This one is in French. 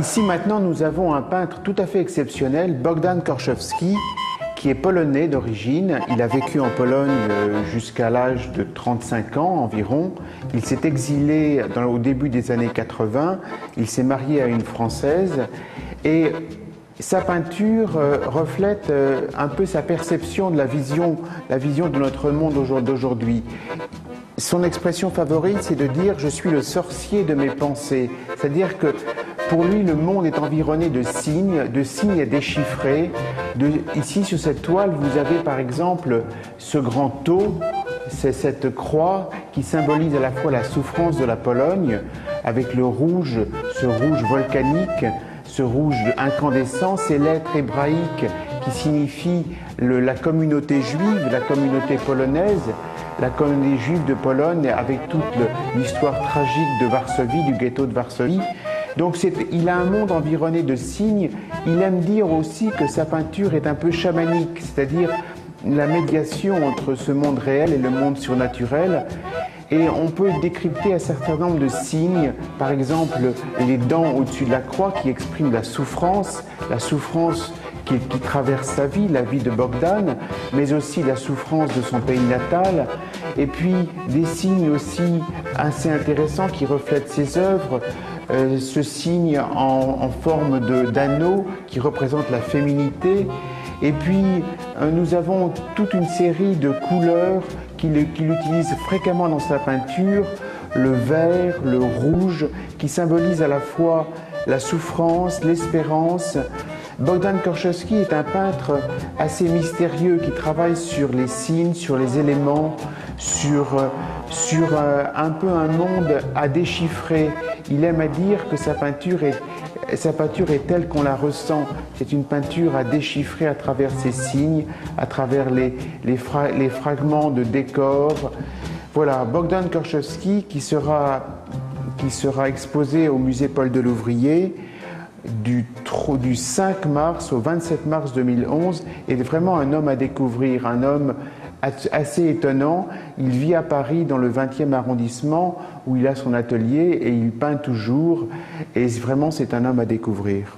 Ici maintenant nous avons un peintre tout à fait exceptionnel, Bogdan Korczewski, qui est polonais d'origine. Il a vécu en Pologne jusqu'à l'âge de 35 ans environ. Il s'est exilé au début des années 80. Il s'est marié à une Française et sa peinture reflète un peu sa perception de la vision de notre monde d'aujourd'hui. Son expression favorite, c'est de dire « je suis le sorcier de mes pensées ». C'est-à-dire que pour lui, le monde est environné de signes à déchiffrer. Ici, sur cette toile, vous avez par exemple ce grand tau, c'est cette croix qui symbolise à la fois la souffrance de la Pologne, avec le rouge, ce rouge volcanique, ce rouge incandescent, ces lettres hébraïques qui signifient la communauté juive, la communauté polonaise, la communauté juive de Pologne avec toute l'histoire tragique de Varsovie, du ghetto de Varsovie. Donc il a un monde environné de signes. Il aime dire aussi que sa peinture est un peu chamanique, c'est-à-dire la médiation entre ce monde réel et le monde surnaturel. Et on peut décrypter un certain nombre de signes, par exemple les dents au-dessus de la croix qui expriment la souffrance qui traverse sa vie, la vie de Bogdan, mais aussi la souffrance de son pays natal, et puis des signes aussi assez intéressants qui reflètent ses œuvres, ce signe en forme d'anneau qui représente la féminité, et puis nous avons toute une série de couleurs qu'il utilise fréquemment dans sa peinture, le vert, le rouge, qui symbolisent à la fois la souffrance, l'espérance. Bogdan Korczewski est un peintre assez mystérieux qui travaille sur les signes, sur les éléments, sur un peu un monde à déchiffrer. Il aime à dire que sa peinture est telle qu'on la ressent. C'est une peinture à déchiffrer à travers ses signes, à travers les fragments de décors. Voilà, Bogdan Korczewski qui sera exposé au musée Paul Delouvrier du 5 mars au 27 mars 2011, est vraiment un homme à découvrir, un homme assez étonnant. Il vit à Paris dans le 20e arrondissement où il a son atelier et il peint toujours, et vraiment c'est un homme à découvrir.